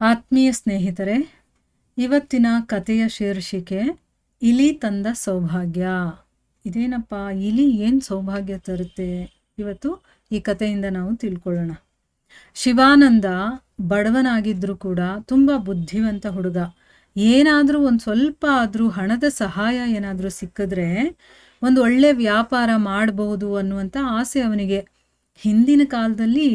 ಆತ್ಮೀಯ ಸ್ನೇಹಿತರೆ, ಇವತ್ತಿನ ಕಥೆಯ ಶೀರ್ಷಿಕೆ ಇಲಿ ತಂದ ಸೌಭಾಗ್ಯ. ಇದೇನಪ್ಪ, ಇಲಿ ಏನು ಸೌಭಾಗ್ಯ ತರುತ್ತೆ? ಇವತ್ತು ಈ ಕಥೆಯಿಂದ ನಾವು ತಿಳ್ಕೊಳ್ಳೋಣ. ಶಿವಾನಂದ ಬಡವನಾಗಿದ್ದರೂ ಕೂಡ ತುಂಬ ಬುದ್ಧಿವಂತ ಹುಡುಗ. ಏನಾದರೂ ಒಂದು ಸ್ವಲ್ಪ ಆದರೂ ಹಣದ ಸಹಾಯ ಏನಾದರೂ ಸಿಕ್ಕಿದ್ರೆ ಒಂದು ಒಳ್ಳೆ ವ್ಯಾಪಾರ ಮಾಡಬಹುದು ಅನ್ನುವಂಥ ಆಸೆ ಅವನಿಗೆ. ಹಿಂದಿನ ಕಾಲದಲ್ಲಿ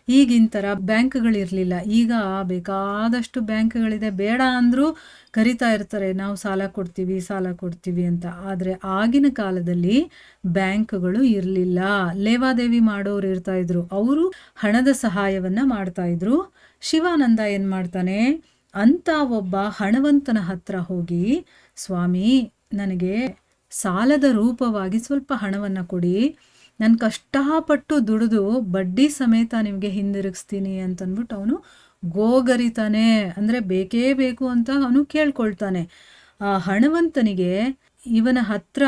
ಈಗಿನ ಥರ ಬ್ಯಾಂಕ್ಗಳಿರಲಿಲ್ಲ. ಈಗ ಬೇಕಾದಷ್ಟು ಬ್ಯಾಂಕ್ಗಳಿದೆ. ಬೇಡ ಅಂದರೂ ಕರಿತಾ ಇರ್ತಾರೆ, ನಾವು ಸಾಲ ಕೊಡ್ತೀವಿ ಅಂತ. ಆದರೆ ಆಗಿನ ಕಾಲದಲ್ಲಿ ಬ್ಯಾಂಕ್ಗಳು ಇರಲಿಲ್ಲ. ಲೇವಾದೇವಿ ಮಾಡೋರು ಇರ್ತಾಯಿದ್ರು, ಅವರು ಹಣದ ಸಹಾಯವನ್ನು ಮಾಡ್ತಾಯಿದ್ರು. ಶಿವಾನಂದ ಏನು ಮಾಡ್ತಾನೆ, ಅಂಥ ಒಬ್ಬ ಹಣವಂತನ ಹತ್ರ ಹೋಗಿ, ಸ್ವಾಮಿ, ನನಗೆ ಸಾಲದ ರೂಪವಾಗಿ ಸ್ವಲ್ಪ ಹಣವನ್ನು ಕೊಡಿ, ನಾನು ಕಷ್ಟಪಟ್ಟು ದುಡಿದು ಬಡ್ಡಿ ಸಮೇತ ನಿಮಗೆ ಹಿಂದಿರುಗಿಸ್ತೀನಿ ಅಂತಂದ್ಬಿಟ್ಟು ಅವನು ಗೋಗರಿತಾನೆ. ಅಂದರೆ ಬೇಕೇ ಬೇಕು ಅಂತ ಅವನು ಕೇಳ್ಕೊಳ್ತಾನೆ. ಆ ಹಣವಂತನಿಗೆ ಇವನ ಹತ್ರ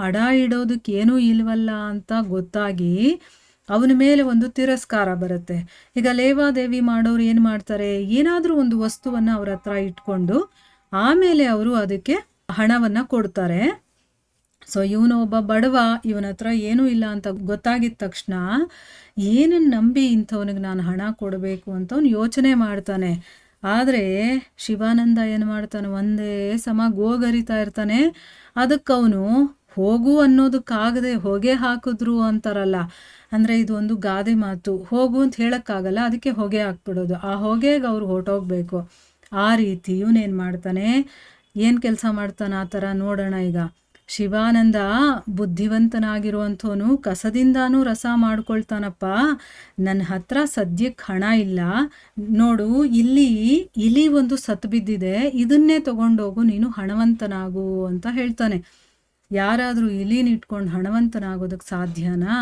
ಅಡ ಇಡೋದಕ್ಕೇನೂ ಇಲ್ವಲ್ಲ ಅಂತ ಗೊತ್ತಾಗಿ ಅವನ ಮೇಲೆ ಒಂದು ತಿರಸ್ಕಾರ ಬರುತ್ತೆ. ಈಗ ಲೇವಾದೇವಿ ಮಾಡೋರು ಏನು ಮಾಡ್ತಾರೆ, ಏನಾದರೂ ಒಂದು ವಸ್ತುವನ್ನು ಅವ್ರ ಹತ್ರ ಇಟ್ಕೊಂಡು ಆಮೇಲೆ ಅವರು ಅದಕ್ಕೆ ಹಣವನ್ನು ಕೊಡ್ತಾರೆ. ಸೊ ಇವನು ಒಬ್ಬ ಬಡವ, ಇವನ ಹತ್ರ ಏನೂ ಇಲ್ಲ ಅಂತ ಗೊತ್ತಾಗಿದ್ದ ತಕ್ಷಣ ಏನನ್ನು ನಂಬಿ ಇಂಥವನಿಗೆ ನಾನು ಹಣ ಕೊಡಬೇಕು ಅಂತ ಅವನು ಯೋಚನೆ ಮಾಡ್ತಾನೆ. ಆದರೆ ಶಿವಾನಂದ ಏನು ಮಾಡ್ತಾನೆ, ಒಂದೇ ಸಮ ಗೋಗರಿತಾ ಇರ್ತಾನೆ. ಅದಕ್ಕವನು ಹೋಗು ಅನ್ನೋದಕ್ಕಾಗದೆ ಹೊಗೆ ಹಾಕಿದ್ರು ಅಂತಾರಲ್ಲ, ಅಂದರೆ ಇದು ಒಂದು ಗಾದೆ ಮಾತು. ಹೋಗು ಅಂತ ಹೇಳೋಕ್ಕಾಗಲ್ಲ, ಅದಕ್ಕೆ ಹೊಗೆ ಹಾಕ್ಬಿಡೋದು. ಆ ಹೊಗೆಗೆ ಅವ್ರು ಹೊರಟೋಗ್ಬೇಕು. ಆ ರೀತಿ ಇವನೇನು ಮಾಡ್ತಾನೆ, ಏನು ಕೆಲಸ ಮಾಡ್ತಾನೆ ಆ ಥರ ನೋಡೋಣ. ಈಗ ಶಿವಾನಂದ ಬುದ್ಧಿವಂತನಾಗಿರುವಂಥವನು ಕಸದಿಂದಾನೂ ರಸ ಮಾಡ್ಕೊಳ್ತಾನಪ್ಪ. ನನ್ನ ಹತ್ರ ಸದ್ಯಕ್ಕೆ ಹಣ ಇಲ್ಲ, ನೋಡು ಇಲ್ಲಿ ಒಂದು ಸತ್ತು ಬಿದ್ದಿದೆ, ಇದನ್ನೇ ತಗೊಂಡೋಗು, ನೀನು ಹಣವಂತನಾಗು ಅಂತ ಹೇಳ್ತಾನೆ. ಯಾರಾದರೂ ಇಲಿನ ಇಟ್ಕೊಂಡು ಹಣವಂತನಾಗೋದಕ್ಕೆ ಸಾಧ್ಯನಾ?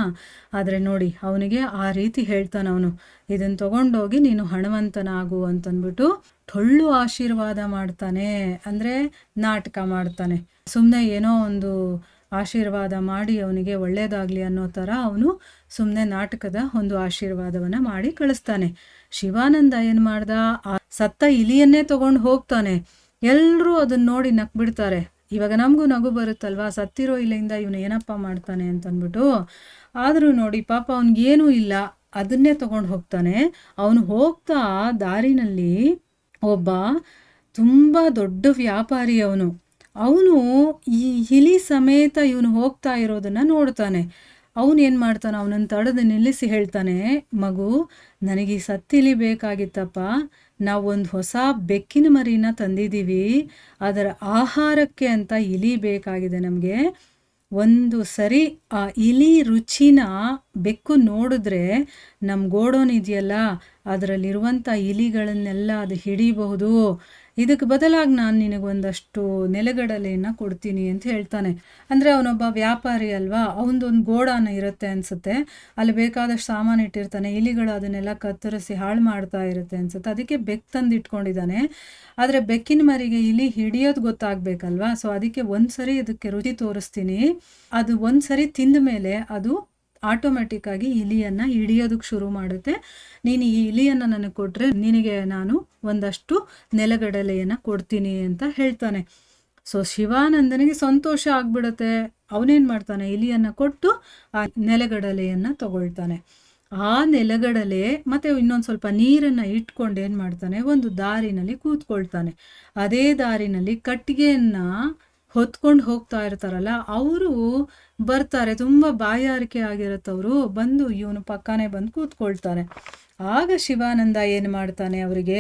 ಆದರೆ ನೋಡಿ, ಅವನಿಗೆ ಆ ರೀತಿ ಹೇಳ್ತಾನೆ ಅವನು, ಇದನ್ನು ತಗೊಂಡೋಗಿ ನೀನು ಹಣವಂತನಾಗು ಅಂತಂದ್ಬಿಟ್ಟು ಟೊಳ್ಳು ಆಶೀರ್ವಾದ ಮಾಡ್ತಾನೆ. ಅಂದರೆ ನಾಟಕ ಮಾಡ್ತಾನೆ. ಸುಮ್ಮನೆ ಏನೋ ಒಂದು ಆಶೀರ್ವಾದ ಮಾಡಿ ಅವನಿಗೆ ಒಳ್ಳೆಯದಾಗಲಿ ಅನ್ನೋ ಥರ ಅವನು ಸುಮ್ಮನೆ ನಾಟಕದ ಒಂದು ಆಶೀರ್ವಾದವನ್ನು ಮಾಡಿ ಕಳಿಸ್ತಾನೆ. ಶಿವಾನಂದ ಏನು ಮಾಡ್ದ, ಆ ಸತ್ತ ಇಲಿಯನ್ನೇ ತಗೊಂಡು ಹೋಗ್ತಾನೆ. ಎಲ್ಲರೂ ಅದನ್ನು ನೋಡಿ ನಕ್ಬಿಡ್ತಾರೆ. ಇವಾಗ ನಮಗೂ ನಗು ಬರುತ್ತಲ್ವಾ, ಸತ್ತಿರೋ ಇಲೆಯಿಂದ ಇವನು ಏನಪ್ಪ ಮಾಡ್ತಾನೆ ಅಂತಂದ್ಬಿಟ್ಟು. ಆದರೂ ನೋಡಿ, ಪಾಪ ಅವನಿಗೇನೂ ಇಲ್ಲ, ಅದನ್ನೇ ತಗೊಂಡು ಹೋಗ್ತಾನೆ. ಅವನು ಹೋಗ್ತಾ ದಾರಿನಲ್ಲಿ ಒಬ್ಬ ತುಂಬ ದೊಡ್ಡ ವ್ಯಾಪಾರಿ ಅವನು ಈ ಇಲಿ ಸಮೇತ ಇವನು ಹೋಗ್ತಾ ಇರೋದನ್ನು ನೋಡ್ತಾನೆ. ಅವನು ಏನು ಮಾಡ್ತಾನೆ, ಅವನನ್ನು ತಡೆದು ನಿಲ್ಲಿಸಿ ಹೇಳ್ತಾನೆ, ಮಗು, ನನಗೆ ಈ ಸತ್ತಿಲಿ ಬೇಕಾಗಿತ್ತಪ್ಪ, ನಾವು ಒಂದು ಹೊಸ ಬೆಕ್ಕಿನ ಮರಿನ ತಂದಿದ್ದೀವಿ, ಅದರ ಆಹಾರಕ್ಕೆ ಅಂತ ಇಲಿ ಬೇಕಾಗಿದೆ ನಮಗೆ. ಒಂದು ಸರಿ ಆ ಇಲಿ ರುಚಿನ ಬೆಕ್ಕು ನೋಡಿದ್ರೆ ನಮ್ಮ ಗೋಡೋನ್ ಇದೆಯಲ್ಲ, ಅದರಲ್ಲಿರುವಂಥ ಇಲಿಗಳನ್ನೆಲ್ಲ ಅದು ಹಿಡಿಬಹುದು. ಇದಕ್ಕೆ ಬದಲಾಗಿ ನಾನು ನಿನಗೊಂದಷ್ಟು ನೆಲಗಡಲೆಯನ್ನು ಕೊಡ್ತೀನಿ ಅಂತ ಹೇಳ್ತಾನೆ. ಅಂದರೆ ಅವನೊಬ್ಬ ವ್ಯಾಪಾರಿ ಅಲ್ವಾ, ಅವನದೊಂದು ಗೋಡಾನ ಇರುತ್ತೆ ಅನಿಸುತ್ತೆ, ಅಲ್ಲಿ ಬೇಕಾದಷ್ಟು ಸಾಮಾನು ಇಟ್ಟಿರ್ತಾನೆ. ಇಲಿಗಳು ಅದನ್ನೆಲ್ಲ ಕತ್ತರಿಸಿ ಹಾಳು ಮಾಡ್ತಾ ಇರುತ್ತೆ ಅನಿಸುತ್ತೆ, ಅದಕ್ಕೆ ಬೆಕ್ಕು ತಂದು ಇಟ್ಕೊಂಡಿದ್ದಾನೆ. ಆದರೆ ಬೆಕ್ಕಿನ ಮರಿಗೆ ಇಲಿ ಹಿಡಿಯೋದು ಗೊತ್ತಾಗಬೇಕಲ್ವಾ, ಸೊ ಅದಕ್ಕೆ ಒಂದು ಸರಿ ಅದಕ್ಕೆ ರುಚಿ ತೋರಿಸ್ತೀನಿ, ಅದು ಒಂದು ಸರಿ ತಿಂದ ಮೇಲೆ ಅದು ಆಟೋಮೆಟಿಕ್ಕಾಗಿ ಇಲಿಯನ್ನು ಹಿಡಿಯೋದಕ್ಕೆ ಶುರು ಮಾಡುತ್ತೆ. ನೀನು ಈ ಇಲಿಯನ್ನು ನನಗೆ ಕೊಟ್ಟರೆ ನಿನಗೆ ನಾನು ಒಂದಷ್ಟು ನೆಲಗಡಲೆಯನ್ನು ಕೊಡ್ತೀನಿ ಅಂತ ಹೇಳ್ತಾನೆ. ಸೊ ಶಿವಾನಂದನಿಗೆ ಸಂತೋಷ ಆಗ್ಬಿಡುತ್ತೆ. ಅವನೇನು ಮಾಡ್ತಾನೆ, ಇಲಿಯನ್ನು ಕೊಟ್ಟು ಆ ನೆಲಗಡಲೆಯನ್ನು ತಗೊಳ್ತಾನೆ. ಆ ನೆಲಗಡಲೆ ಮತ್ತು ಇನ್ನೊಂದು ಸ್ವಲ್ಪ ನೀರನ್ನು ಇಟ್ಕೊಂಡು ಏನು ಮಾಡ್ತಾನೆ, ಒಂದು ದಾರಿನಲ್ಲಿ ಕೂತ್ಕೊಳ್ತಾನೆ. ಅದೇ ದಾರಿನಲ್ಲಿ ಕಟ್ಟಿಗೆಯನ್ನು ಹೊತ್ಕೊಂಡು ಹೋಗ್ತಾ ಇರ್ತಾರಲ್ಲ, ಅವರು ಬರ್ತಾರೆ. ತುಂಬ ಬಾಯಾರಿಕೆ ಆಗಿರುತ್ತವರು, ಬಂದು ಇವನು ಪಕ್ಕನೇ ಬಂದು ಕೂತ್ಕೊಳ್ತಾರೆ. ಆಗ ಶಿವಾನಂದ ಏನು ಮಾಡ್ತಾನೆ, ಅವರಿಗೆ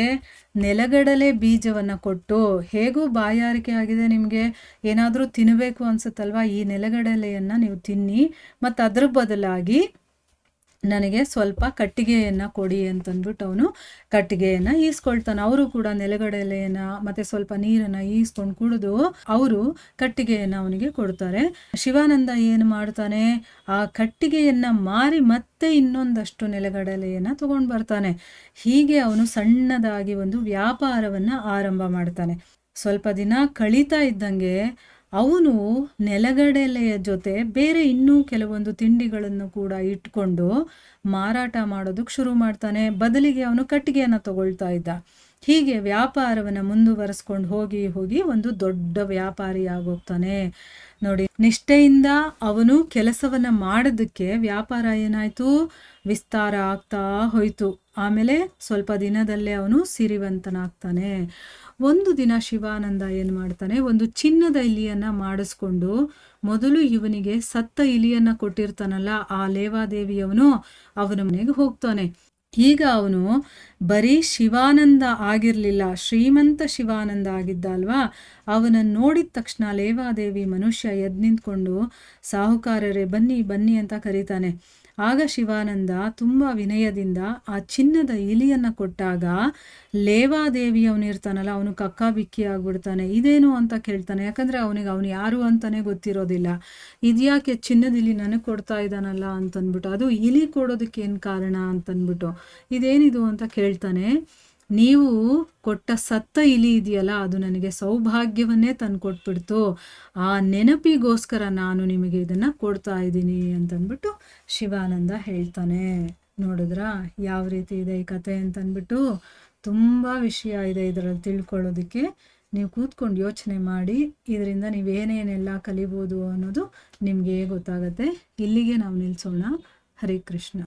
ನೆಲಗಡಲೆ ಬೀಜವನ್ನು ಕೊಟ್ಟು, ಹೇಗೂ ಬಾಯಾರಿಕೆ ಆಗಿದೆ, ನಿಮಗೆ ಏನಾದರೂ ತಿನ್ನಬೇಕು ಅನಿಸುತ್ತಲ್ವ, ಈ ನೆಲಗಡಲೆಯನ್ನು ನೀವು ತಿನ್ನಿ, ಮತ್ತು ಅದ್ರ ಬದಲಾಗಿ ನನಗೆ ಸ್ವಲ್ಪ ಕಟ್ಟಿಗೆಯನ್ನು ಕೊಡಿ ಅಂತಂದ್ಬಿಟ್ಟು ಅವನು ಕಟ್ಟಿಗೆಯನ್ನು ಈಸ್ಕೊಳ್ತಾನೆ. ಅವರು ಕೂಡ ನೆಲಗಡಲೆಯನ್ನು ಮತ್ತು ಸ್ವಲ್ಪ ನೀರನ್ನು ಈಸ್ಕೊಂಡು ಕುಡಿದು ಅವರು ಕಟ್ಟಿಗೆಯನ್ನು ಅವನಿಗೆ ಕೊಡ್ತಾರೆ. ಶಿವಾನಂದ ಏನು ಮಾಡ್ತಾನೆ, ಆ ಕಟ್ಟಿಗೆಯನ್ನು ಮಾರಿ ಮತ್ತೆ ಇನ್ನೊಂದಷ್ಟು ನೆಲಗಡಲೆಯನ್ನು ತಗೊಂಡು ಬರ್ತಾನೆ. ಹೀಗೆ ಅವನು ಸಣ್ಣದಾಗಿ ಒಂದು ವ್ಯಾಪಾರವನ್ನು ಆರಂಭ ಮಾಡ್ತಾನೆ. ಸ್ವಲ್ಪ ದಿನ ಕಳೀತಾ ಇದ್ದಂಗೆ ಅವನು ನೆಲಗಡಲೆಯ ಜೊತೆ ಬೇರೆ ಇನ್ನೂ ಕೆಲವೊಂದು ತಿಂಡಿಗಳನ್ನು ಕೂಡ ಇಟ್ಕೊಂಡು ಮಾರಾಟ ಮಾಡೋದಕ್ಕೆ ಶುರು ಮಾಡ್ತಾನೆ. ಬದಲಿಗೆ ಅವನು ಕಟ್ಟಿಗೆಯನ್ನು ತಗೊಳ್ತಾ ಇದ್ದ. ಹೀಗೆ ವ್ಯಾಪಾರವನ್ನು ಮುಂದುವರಿಸ್ಕೊಂಡು ಹೋಗಿ ಹೋಗಿ ಒಂದು ದೊಡ್ಡ ವ್ಯಾಪಾರಿ ಆಗೋಗ್ತಾನೆ. ನೋಡಿ, ನಿಷ್ಠೆಯಿಂದ ಅವನು ಕೆಲಸವನ್ನ ಮಾಡೋದಕ್ಕೆ ವ್ಯಾಪಾರ ಏನಾಯ್ತು, ವಿಸ್ತಾರ ಆಗ್ತಾ ಹೋಯ್ತು. ಆಮೇಲೆ ಸ್ವಲ್ಪ ದಿನದಲ್ಲೇ ಅವನು ಸಿರಿವಂತನಾಗ್ತಾನೆ. ಒಂದು ದಿನ ಶಿವಾನಂದ ಏನು ಮಾಡ್ತಾನೆ, ಒಂದು ಚಿನ್ನದ ಇಲಿಯನ್ನ ಮಾಡಿಸ್ಕೊಂಡು ಮೊದಲು ಇವನಿಗೆ ಸತ್ತ ಇಲಿಯನ್ನ ಕೊಟ್ಟಿರ್ತಾನಲ್ಲ ಆ ಲೇವಾದೇವಿಯವನು, ಅವನ ಮನೆಗೆ ಹೋಗ್ತಾನೆ. ಈಗ ಅವನು ಬರೀ ಶಿವಾನಂದ ಆಗಿರಲಿಲ್ಲ, ಶ್ರೀಮಂತ ಶಿವಾನಂದ ಆಗಿದ್ದ ಅಲ್ವಾ. ಅವನನ್ನು ನೋಡಿದ ತಕ್ಷಣ ಲೇವಾದೇವಿ ಮನುಷ್ಯ ಎದ್ದು ನಿಂತ್ಕೊಂಡು ಸಾಹುಕಾರರೇ ಬನ್ನಿ ಬನ್ನಿ ಅಂತ ಕರೀತಾನೆ. ಆಗ ಶಿವಾನಂದ ತುಂಬ ವಿನಯದಿಂದ ಆ ಚಿನ್ನದ ಇಲಿಯನ್ನು ಕೊಟ್ಟಾಗ ಲೇವಾದೇವಿಯವನಿರ್ತಾನಲ್ಲ ಅವನು ಕಕ್ಕಾಬಿಕ್ಕಿ ಆಗ್ಬಿಡ್ತಾನೆ. ಇದೇನು ಅಂತ ಕೇಳ್ತಾನೆ, ಯಾಕಂದರೆ ಅವನು ಯಾರು ಅಂತಲೇ ಗೊತ್ತಿರೋದಿಲ್ಲ. ಇದ್ಯಾಕೆ ಚಿನ್ನದ ಇಲಿ ನನಗೆ ಕೊಡ್ತಾ ಇದ್ದಾನಲ್ಲ ಅಂತಂದ್ಬಿಟ್ಟು, ಅದು ಇಲಿ ಕೊಡೋದಕ್ಕೆ ಏನು ಕಾರಣ ಅಂತಂದ್ಬಿಟ್ಟು ಇದೇನಿದು ಅಂತ ಕೇಳ್ತಾನೆ. ನೀವು ಕೊಟ್ಟ ಸತ್ತ ಇಲಿ ಇದೆಯಲ್ಲ ಅದು ನನಗೆ ಸೌಭಾಗ್ಯವನ್ನೇ ತಂದುಕೊಟ್ಬಿಡ್ತು, ಆ ನೆನಪಿಗೋಸ್ಕರ ನಾನು ನಿಮಗೆ ಇದನ್ನು ಕೊಡ್ತಾ ಇದ್ದೀನಿ ಅಂತಂದ್ಬಿಟ್ಟು ಶಿವಾನಂದ ಹೇಳ್ತಾನೆ. ನೋಡಿದ್ರಾ ಯಾವ ರೀತಿ ಇದೆ ಈ ಕತೆ ಅಂತಂದ್ಬಿಟ್ಟು. ತುಂಬ ವಿಷಯ ಇದೆ ಇದರಲ್ಲಿ ತಿಳ್ಕೊಳ್ಳೋದಕ್ಕೆ. ನೀವು ಕೂತ್ಕೊಂಡು ಯೋಚನೆ ಮಾಡಿ, ಇದರಿಂದ ನೀವೇನೇನೆಲ್ಲ ಕಲಿಬೋದು ಅನ್ನೋದು ನಿಮಗೆ ಗೊತ್ತಾಗತ್ತೆ. ಇಲ್ಲಿಗೆ ನಾವು ನಿಲ್ಲಿಸೋಣ. ಹರೇ ಕೃಷ್ಣ.